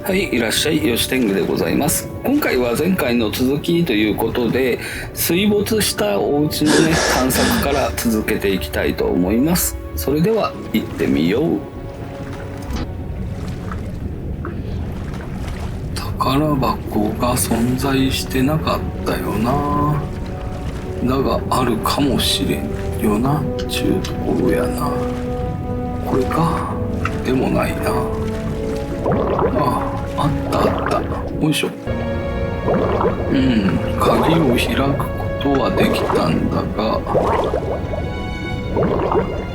はい、いらっしゃい、吉天狗でございます。今回は前回の続きということで、水没したお家のね、探索から続けていきたいと思います。それでは行ってみよう。宝箱が存在してなかったよな。だがあるかもしれんよな、ちゅうところやな。これか。でもないな。あったあった。よいしょ。鍵を開くことはできたんだが、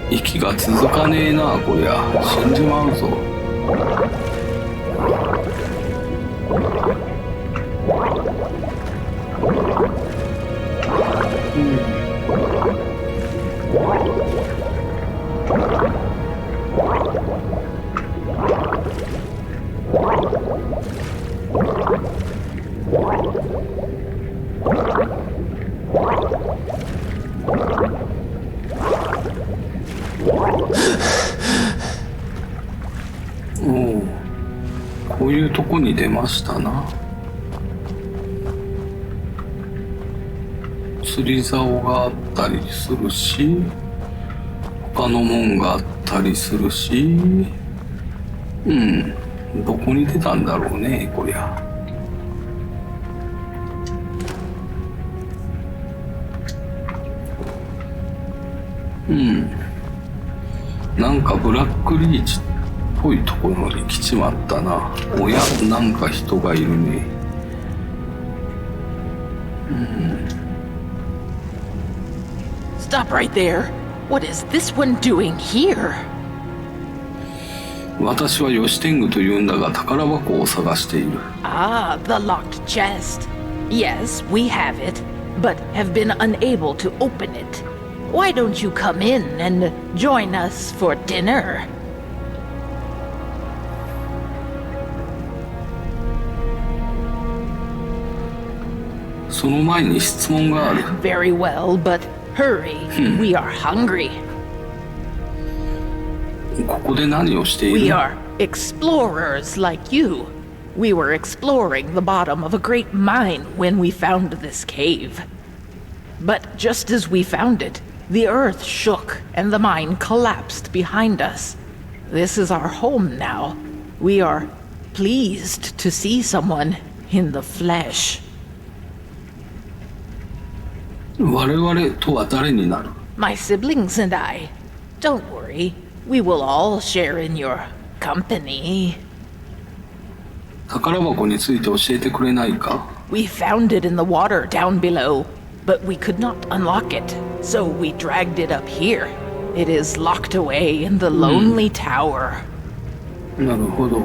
息が続かねえな、こりゃ。死んじまうぞ。こういうとこに出ましたな。釣り竿があったりするし、他のもんがあったりするし、どこに出たんだろうね、こりゃ。なんかブラックリーチっぽいところに来ちまったな。おや、なんか人がいるね。Stop right there. What is this one doing here? 私は吉天狗というんだが宝箱を探している。Ah, the locked chest. Yes, we have it, but have been unable to open it. Why don't you come in and join us for dinner? その前に質問がある。Very well, but hurry. We are hungry. ここで何をしている？ We are explorers like you. We were exploring the bottom of a great mine when we found this cave. But just as we found it, the earth shook and the mine collapsed behind us. This is our home now. We are pleased to see someone in the flesh. 我々とは誰になる？ My siblings and I. Don't worry. We will all share in your company. 宝箱について教えてくれないか？ We found it in the water down below, but we could not unlock it, so we dragged it up here. It is locked away in the lonely tower. なるほど。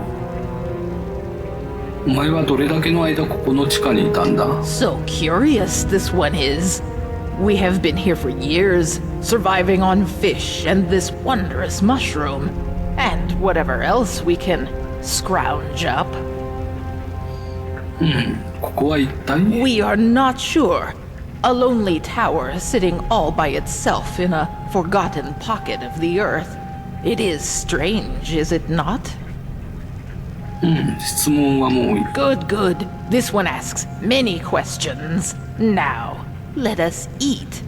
お前はどれだけの間ここの地下にいたんだ？ So curious this one is. We have been here for years, surviving on fish and this wondrous mushroom, and whatever else we can scrounge up. ここは一体？ We are not sure. A lonely tower sitting all by itself in a forgotten pocket of the earth. It is strange, is it not? 質問はもういい。Good, good. This one asks many questions. Now, let us eat.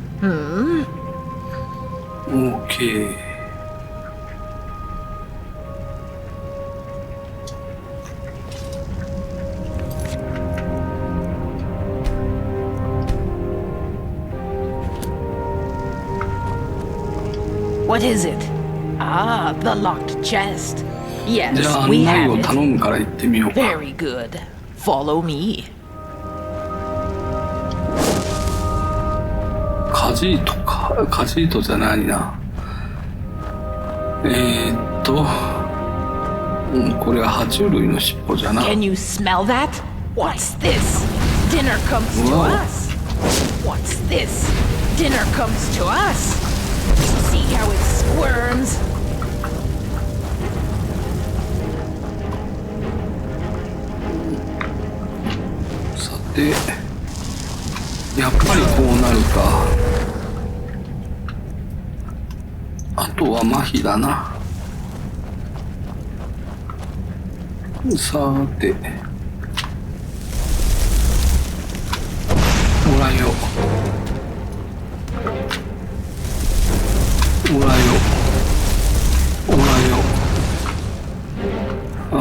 OK。What is it? Ah, the locked chest. じゃ Yes, あ案 we 内 have を it. 頼むから行ってみようか。 Very good. Follow me. カジートか。カジートじゃないな。これは爬虫類の尻尾じゃな。 Can you smell that? What's this? Dinner comes to Whoa. us. What's this? Dinner comes to us. See how it squirms? さて、やっぱりこうなるか。あとは麻痺だな。さて、おらよおらよおらよ。ああ、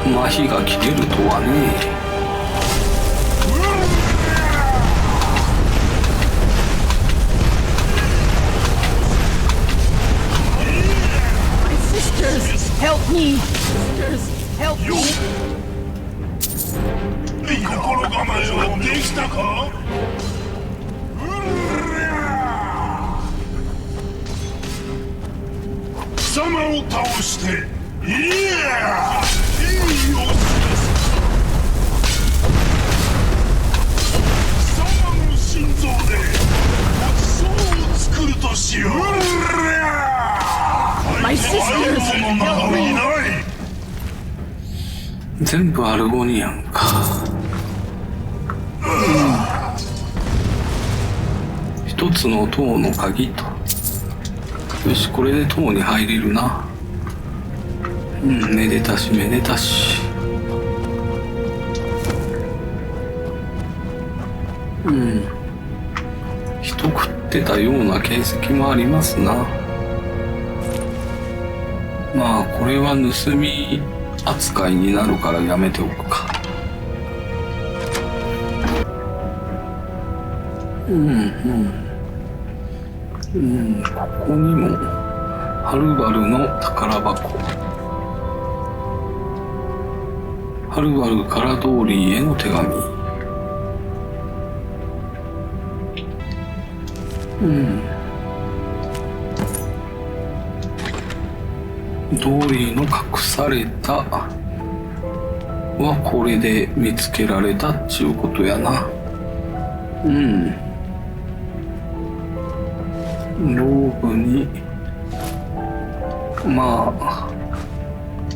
麻痺が切れるとはね。Help me! Sisters, help me! 心構えはできたか？貴様を倒して、いやいい様子です。貴様の心臓でごちそうを作るとしよう。My sisters, help me! 全部アルゴニアンか。一つの塔の鍵と。よし、これで塔に入れるな。めでたしめでたし。人食ってたような形跡もありますな。まあこれは盗み扱いになるからやめておくか。ここにもはるばるの宝箱、はるばるからドーリーへの手紙。ドーリーの隠されたはこれで見つけられたっちゅうことやな。ローブにまあ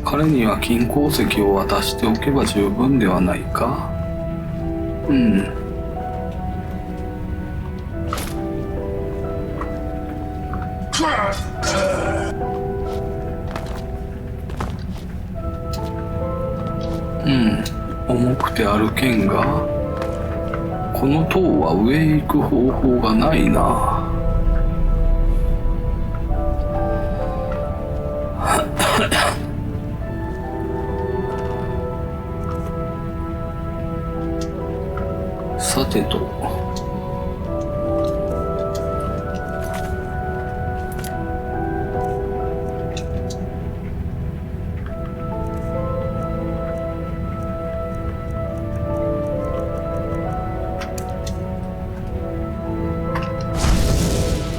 彼には金鉱石を渡しておけば十分ではないか。重くて歩けんが、この塔は上へ行く方法がないな。さてと、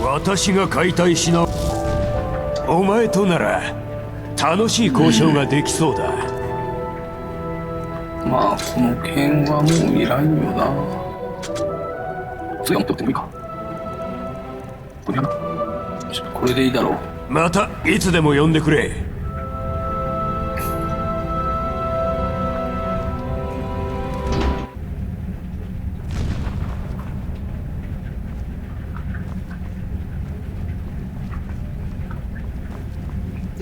私が解体しな。お前となら楽しい交渉ができそうだ。まあこの剣はもういらんよな。それは持っておってもいいか。これかな。よし、これでいいだろう。またいつでも呼んでくれ。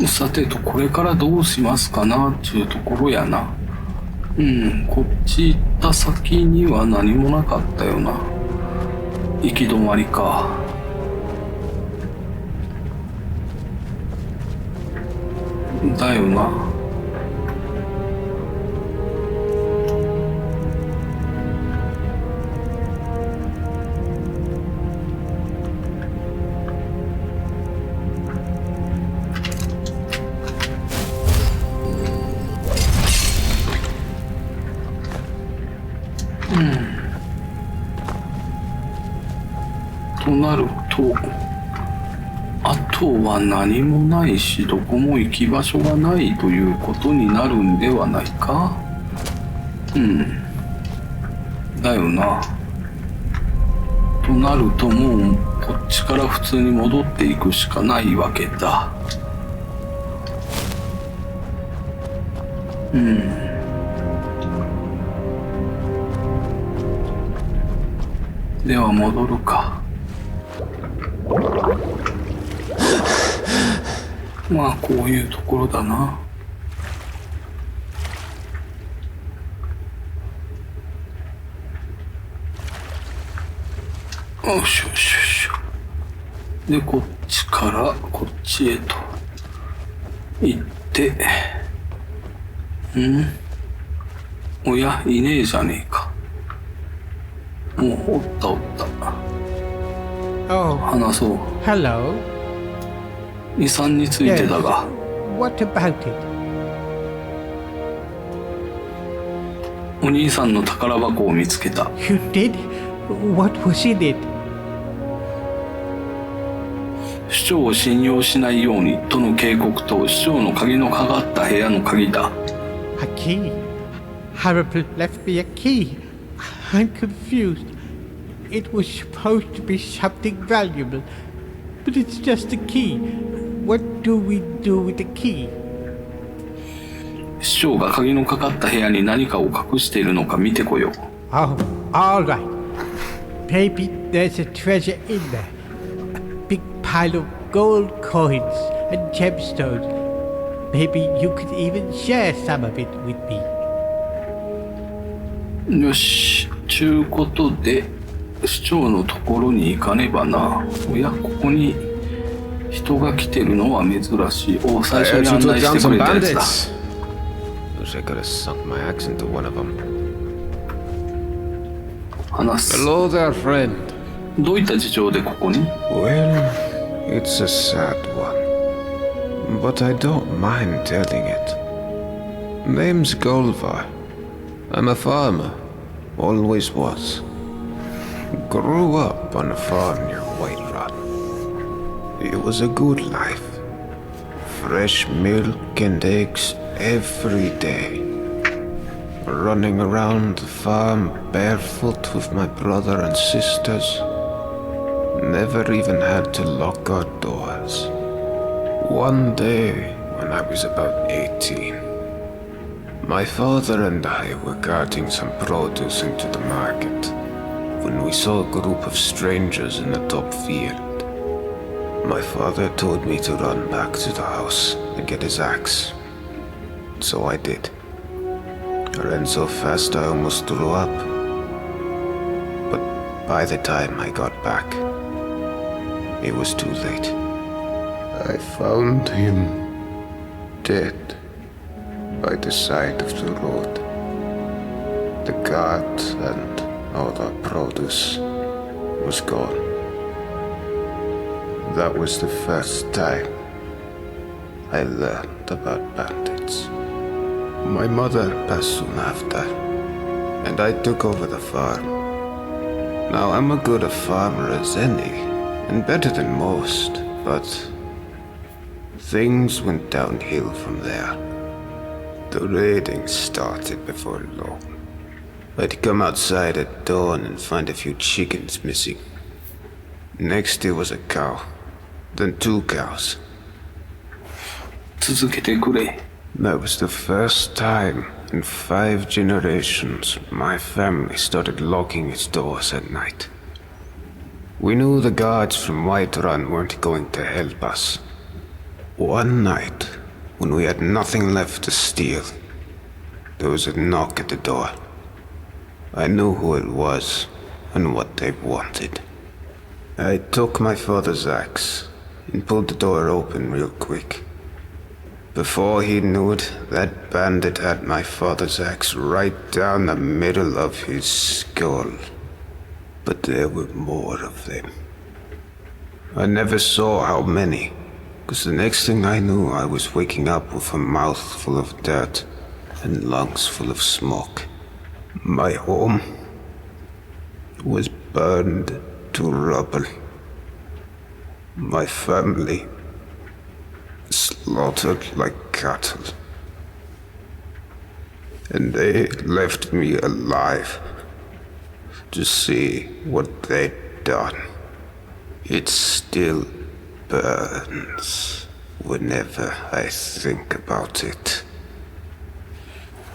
さてと、これからどうしますかなっちゅうところやな。こっち行った先には何もなかったよな。行き止まりか。だよな。となると、あとは何もないし、どこも行き場所がないということになるんではないか。だよな。となるともうこっちから普通に戻っていくしかないわけだ。では戻るか。まあこういうところだな。よしよしよし。でこっちからこっちへと行って、おや、いねえじゃねえか。もうおったおった。 Oh, 話そう。 hello. 遺産についてだが、 What about it? お兄さんの宝箱を見つけた。 You did? What was in it? 市長を信用しないようにとの警告と市長の鍵のかかった部屋の鍵だ。 A key? Harrison left me a key. I'm confused. It was supposed to be something valuable, but it's just a key. What do we do with the key? 市長が鍵のかかった部屋に何かを隠しているのか見てこよう。 Oh, all right. Maybe there's a treasure in there. A big pile of gold coins and gemstones. Maybe you could even share some of it with me. よし、ちゅうことで市長のところに行かねばな。おや、ここに人が来てるのは珍しい。お、最初に案内してくれたやつだ。 Wish I could have sunk my axe into one of them. 話す。 Hello there, friend. どういった事情でここに？ Well, it's a sad one, but I don't mind telling it. Name's Golvar. I'm a farmer, always was. Grew up on a farm near Whiterun. It was a good life. Fresh milk and eggs every day. Running around the farm barefoot with my brother and sisters. Never even had to lock our doors. One day, when I was about 18, my father and I were carting some produce into the market when we saw a group of strangers in the top field. My father told me to run back to the house and get his axe. So I did. I ran so fast I almost threw up. But by the time I got back, it was too late. I found him dead by the side of the road. The cart and all our produce was gone. That was the first time I learned about bandits. My mother passed soon after, and I took over the farm. Now I'm as good a farmer as any, and better than most, but things went downhill from there. The raiding started before long. I'd come outside at dawn and find a few chickens missing. Next it was a cow, then 2 cows. 続けてくれ。 That was the first time in 5 generations my family started locking its doors at night. We knew the guards from Whiterun weren't going to help us. One night, when we had nothing left to steal, there was a knock at the door. I knew who it was and what they wanted. I took my father's axe and pulled the door open real quick. Before he knew it, that bandit had my father's axe right down the middle of his skull. But there were more of them. I never saw how many, because the next thing I knew, I was waking up with a mouth full of dirt and lungs full of smoke. My home was burned to rubble. My family slaughtered like cattle. And they left me alive to see what they'd done. It still burns whenever I think about it.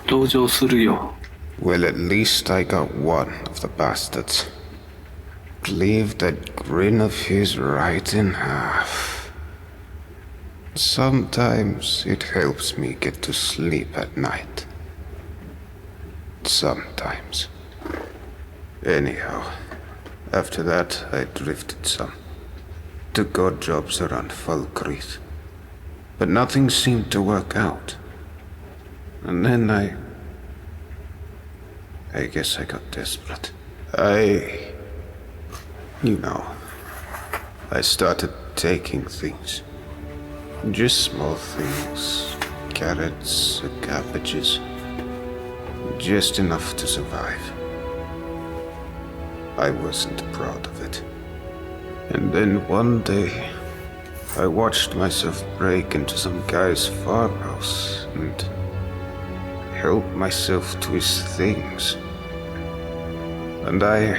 同情するよ。 Well, at least I got one of the bastards. Cleaved that grin of his right in half. Sometimes it helps me get to sleep at night. Sometimes. Anyhow, after that I drifted some. Took odd jobs around Falkreath. But nothing seemed to work out. And then I guess I got desperate. I started taking things. Just small things. Carrots, cabbages. Just enough to survive. I wasn't proud of it. And then one day, I watched myself break into some guy's farmhouse and help myself to his things. And I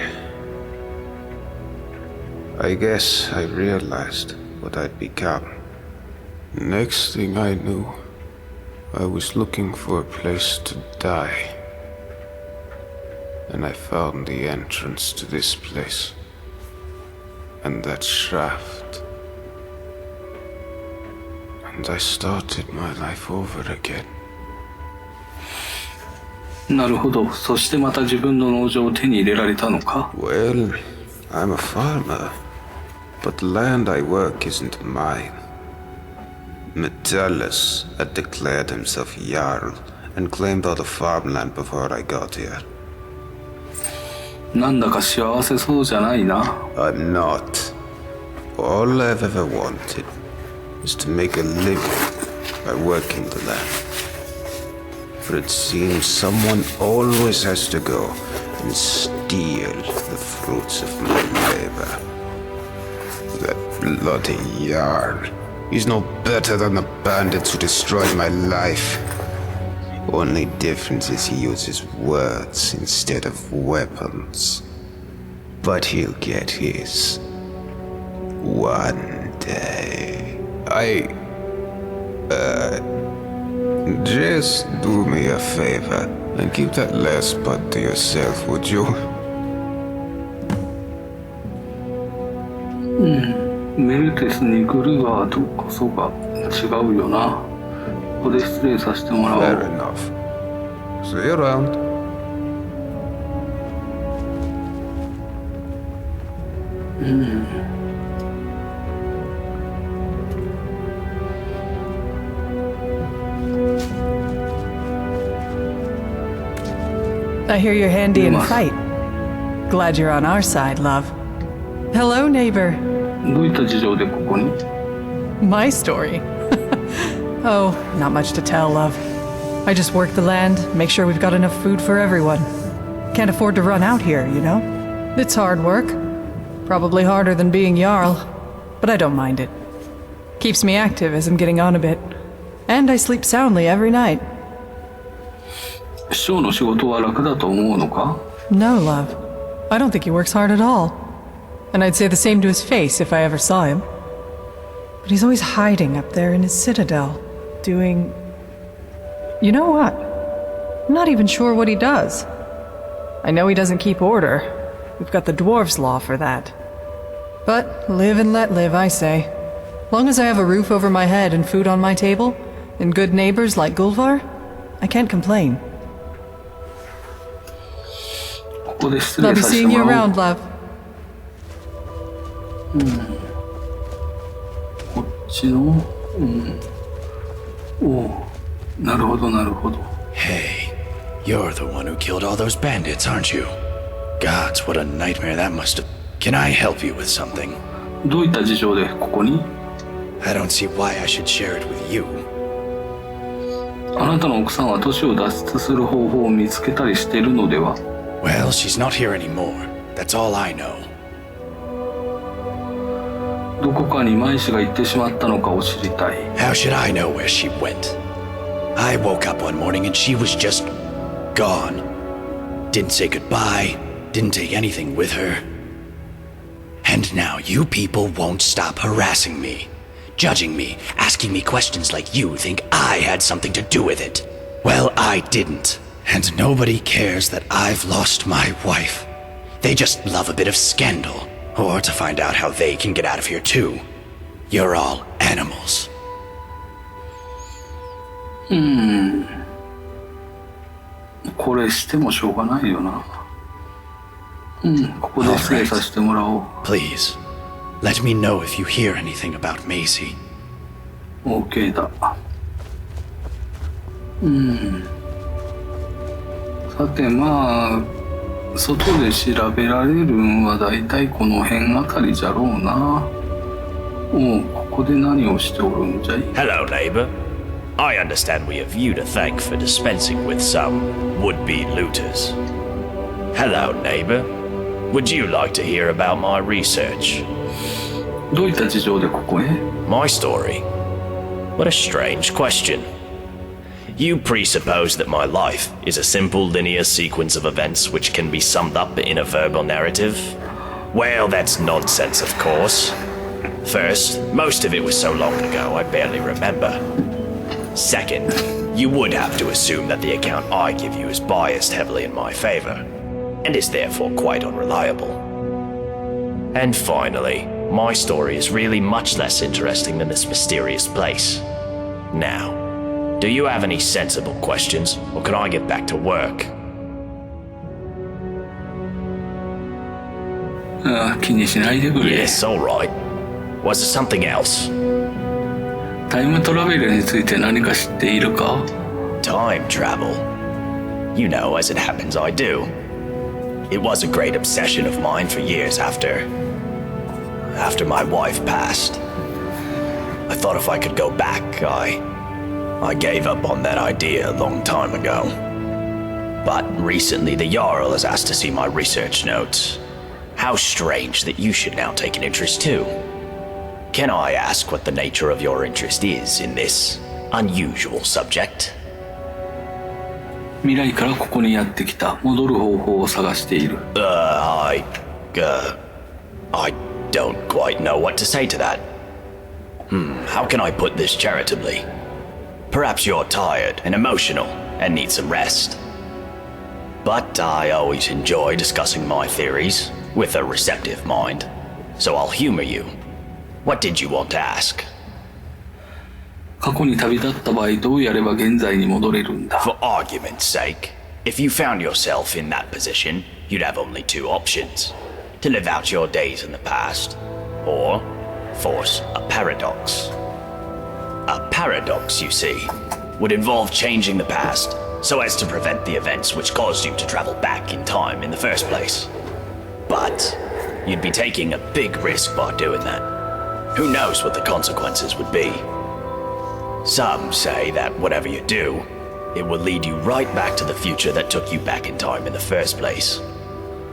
guess I realized what I'd become. Next thing I knew, I was looking for a place to die. And I found the entrance to this place. And that shaft. And I started my life over again. なるほど。そしてまた自分の農場を手に入れられたのか。 Well, I'm a farmer. But the land I work isn't mine. Metellus had declared himself Jarl and claimed all the farmland before I got here. なんだか幸せそうじゃないな。 I'm not. All I've ever wanted is to make a living by working the land. But it seems someone always has to go and steal the fruits of my labor. That bloody Jarl. He's no better than the bandits who destroyed my life. Only difference is he uses words instead of weapons. But he'll get his. One day. Just do me a favor and keep that last part to yourself, would you? メルテスに来るがどこそか違うよな。ここで失礼させてもらおう。 Fair enough. See you around. I hear you're handy in a fight. Glad you're on our side, love. Hello, neighbor. どういった事情でここに？ My story. Oh, not much to tell, love. I just work the land, make sure we've got enough food for everyone. Can't afford to run out here, you know? It's hard work. Probably harder than being Jarl, but I don't mind it. Keeps me active as I'm getting on a bit. And I sleep soundly every night. 師匠の仕事は楽だと思うのか？ No, love. I don't think he works hard at all. And I'd say the same to his face if I ever saw him. But he's always hiding up there in his citadel, doing... You know what? I'm not even sure what he does. I know he doesn't keep order. We've got the dwarves' law for that. But live and let live, I say. Long as I have a roof over my head and food on my table, and good neighbors like Gulvar, I can't complain. ここで失礼 Love さ you せて seeing も you らおう。 around, love. こっちの、おう、なるほどなるほど。 Hey, you're the one who killed all those bandits, aren't you? Gods, what a nightmare that must have... Can I help you with something? どういった事情でここに？ I don't see why I should share it with you. あなたの奥さんは都市を脱出する方法を見つけたりしているのでは？ Well, she's not here anymore. That's all I know. どこかにマイシが行ってしまったのかを知りたい。 How should I know where she went? I woke up one morning and she was just gone. Didn't say goodbye, didn't take anything with her. And now you people won't stop harassing me, judging me, asking me questions like you think I had something to do with it. Well, I didn't. And nobody cares that I've lost my wife. They just love a bit of scandal, or to find out how they can get out of here too. You're all animals. これしてもしょうがないよな。ここで失礼させてもらおう。 Please, let me know if you hear anything about Maisie. OK だ。さてまあ外で調べられるんはだいたいこの辺あたりじゃろうな。ここで何をしておるんじゃい。 Hello, neighbor. I understand we have you to thank for dispensing with some would-be looters. Hello, neighbor. Would you like to hear about my research? どういった事情でここへ？ My story? What a strange question. You presuppose that my life is a simple linear sequence of events which can be summed up in a verbal narrative? Well, that's nonsense, of course. First, most of it was so long ago I barely remember. Second, you would have to assume that the account I give you is biased heavily in my favor, and is therefore quite unreliable. And finally, my story is really much less interesting than this mysterious place. Now, do you have any sensible questions, or can I get back to work? 気にしないでくれ。 Yes, alright. Was there something else? タイムトラベルについて何か知っているか？ Time travel. You know, as it happens, I do. It was a great obsession of mine for years after my wife passed. I thought if I could go back, I gave up on that idea a long time ago. But recently the Jarl has asked to see my research notes. How strange that you should now take an interest too. Can I ask what the nature of your interest is in this unusual subject? 未来からここにやってきた。戻る方法を探している。I don't quite know what to say to that. How can I put this charitably? Perhaps you're tired and emotional and need some rest. But I always enjoy discussing my theories with a receptive mind, so I'll humor you. What did you want to ask? 過去に旅立った場合どうやれば現在に戻れるんだ。 For argument's sake, if you found yourself in that position, you'd have only two options. To live out your days in the past, or force a paradox. A paradox, you see, would involve changing the past so as to prevent the events which caused you to travel back in time in the first place. But you'd be taking a big risk by doing that. Who knows what the consequences would be? Some say that whatever you do, it will lead you right back to the future that took you back in time in the first place.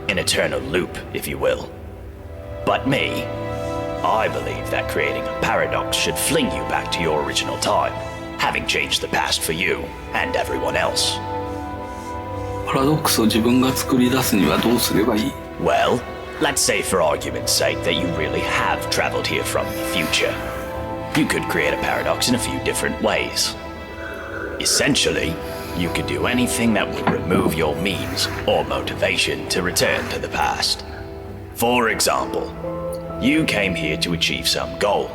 An eternal loop, if you will. But me, I believe that creating a paradox should fling you back to your original time, having changed the past for you and everyone else. パラドックスを自分が作り出すにはどうすればいい？ Well, let's say for argument's sake that you really have traveled here from the future. You could create a paradox in a few different ways. Essentially, you could do anything that would remove your means or motivation to return to the past. For example, you came here to achieve some goal.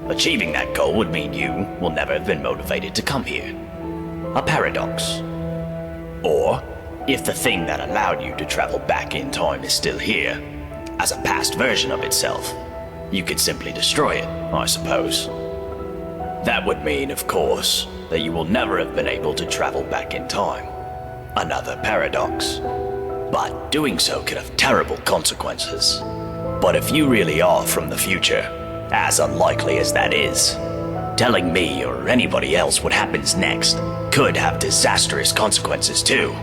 Achieving that goal would mean you will never have been motivated to come here. A paradox. Or, if the thing that allowed you to travel back in time is still here, as a past version of itself, you could simply destroy it, I suppose. That would mean, of course, that you will never have been able to travel back in time. Another paradox. But doing so could have terrible consequences. But if you really are from the future, as unlikely as that is, telling me or anybody else what happens next could have disastrous consequences too.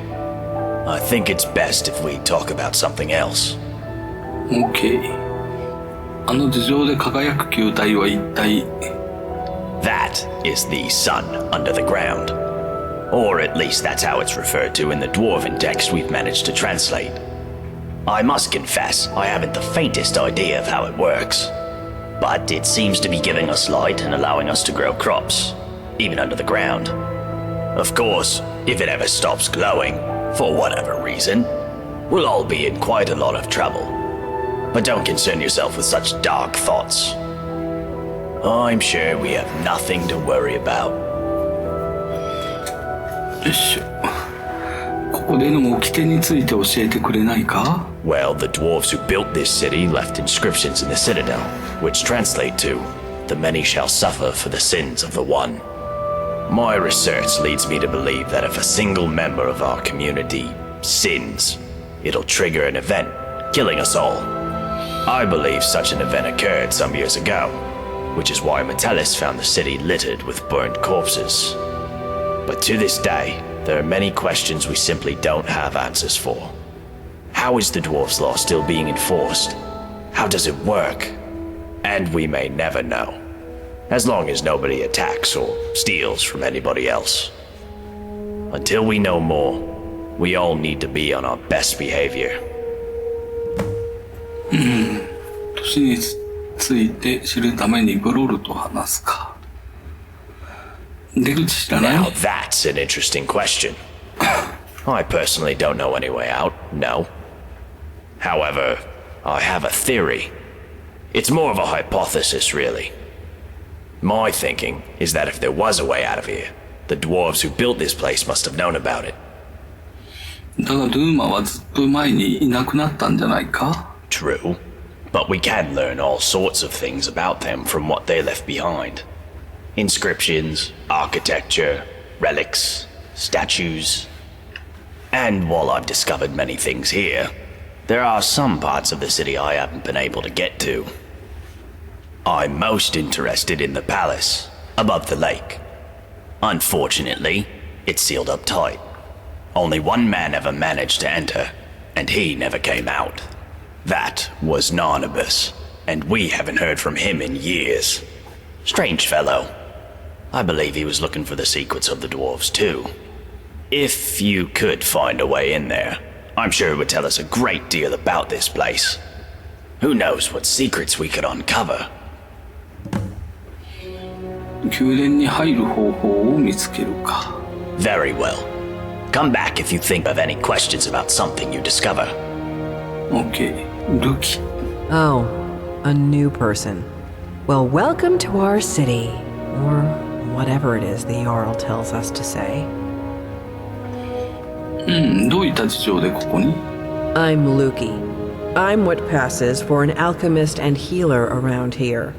I think it's best if we talk about something else. OK。あの頭上で輝く球体は一体。 That is the sun under the ground. Or at least that's how it's referred to in the dwarven text we've managed to translate. I must confess, I haven't the faintest idea of how it works. But it seems to be giving us light and allowing us to grow crops, even under the ground. Of course, if it ever stops glowing, for whatever reason, we'll all be in quite a lot of trouble. But don't concern yourself with such dark thoughts. I'm sure we have nothing to worry about. よいしょ。ここでの掟について教えてくれないか？ Well, the dwarves who built this city left inscriptions in the citadel, which translate to, "The many shall suffer for the sins of the one." My research leads me to believe that if a single member of our community sins, it'll trigger an event, killing us all. I believe such an event occurred some years ago, which is why Metellus found the city littered with burnt corpses. But to this day, there are many questions we simply don't have answers for. How is the dwarves' law still being enforced? How does it work? And we may never know, as long as nobody attacks or steals from anybody else. Until we know more, we all need to be on our best behavior. 都市について知るためにブロルと話すか。出口知らない？ Now that's an interesting question. I personally don't know any way out, no. However, I have a theory. It's more of a hypothesis, really. My thinking is that if there was a way out of here, the dwarves who built this place must have known about it. だがドゥーマはずっと前にいなくなったんじゃないか？ True, but we can learn all sorts of things about them from what they left behind. Inscriptions, architecture, relics, statues. And while I've discovered many things here, there are some parts of the city I haven't been able to get to. I'm most interested in the palace, above the lake. Unfortunately, it's sealed up tight. Only one man ever managed to enter, and he never came out. That was Narnabas, and we haven't heard from him in years. Strange fellow. I believe he was looking for the secrets of the dwarves too. If you could find a way in there, I'm sure it would tell us a great deal about this place. Who knows what secrets we could uncover? 宮殿に入る方法を見つけるか。 Very well. Come back if you think of any questions about something you discover. OK。ルキ。Oh, a new person. Well, welcome to our city. Or whatever it is the Jarl tells us to say. どういった事情でここに？ I'm Luki. I'm what passes for an alchemist and healer around here.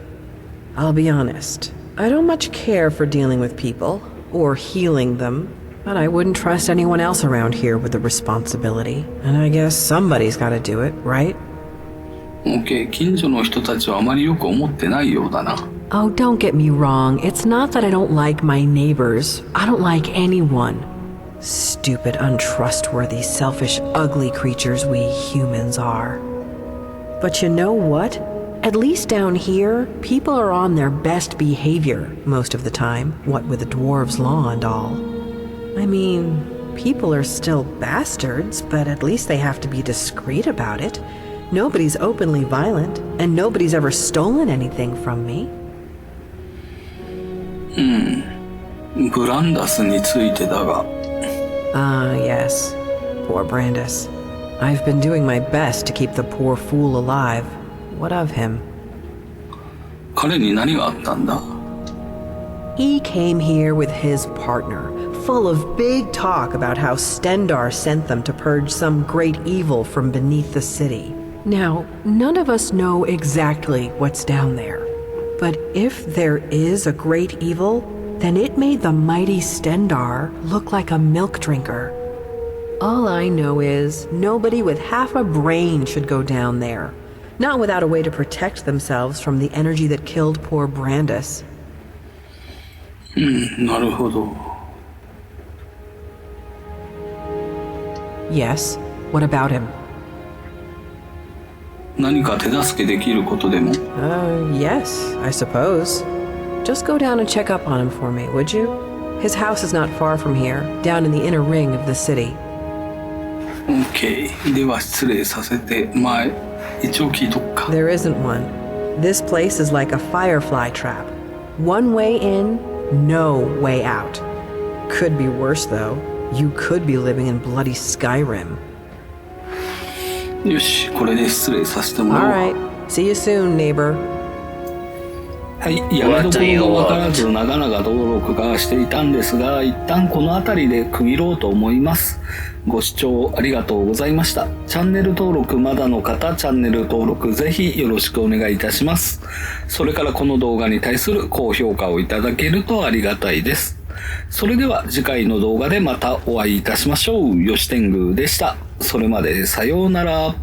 I'll be honest, I don't much care for dealing with people, or healing them, but I wouldn't trust anyone else around here with the responsibility. And I guess somebody's gotta do it, right? OK。近所の人たちはあまりよく思ってないようだな。Oh, don't get me wrong. It's not that I don't like my neighbors. I don't like anyone. Stupid, untrustworthy, selfish, ugly creatures we humans are. But you know what? At least down here, people are on their best behavior most of the time, what with the dwarves' law and all. I mean, people are still bastards, but at least they have to be discreet about it. Nobody's openly violent, and nobody's ever stolen anything from me. ブランダスについてだが。Ah, yes. Poor Brandis. I've been doing my best to keep the poor fool alive. What of him? 彼に何があったんだ？ He came here with his partner, full of big talk about how Stendar sent them to purge some great evil from beneath the city. Now, none of us know exactly what's down there. But if there is a great evil, then it made the mighty Stendar look like a milk drinker. All I know is nobody with half a brain should go down there. Not without a way to protect themselves from the energy that killed poor Brandis. なるほど。 Yes, what about him? 何か手助けできることでも？ Yes, I suppose. Just go down and check up on him for me, would you? His house is not far from here, down in the inner ring of the city. OK。では失礼させて、一応聞いとくか。There isn't one. This place is like a firefly trap. One way in, no way out. Could be worse, though. You could be living in bloody Skyrim. よし、これで失礼させてもらおう。Alright. See you soon, neighbor. はい、やめどころが分からず長々登録がしていたんですが、一旦この辺りで区切ろうと思います。ご視聴ありがとうございました。チャンネル登録まだの方、チャンネル登録ぜひよろしくお願いいたします。それからこの動画に対する高評価をいただけるとありがたいです。それでは次回の動画でまたお会いいたしましょう。よし天狗でした。それまでさようなら。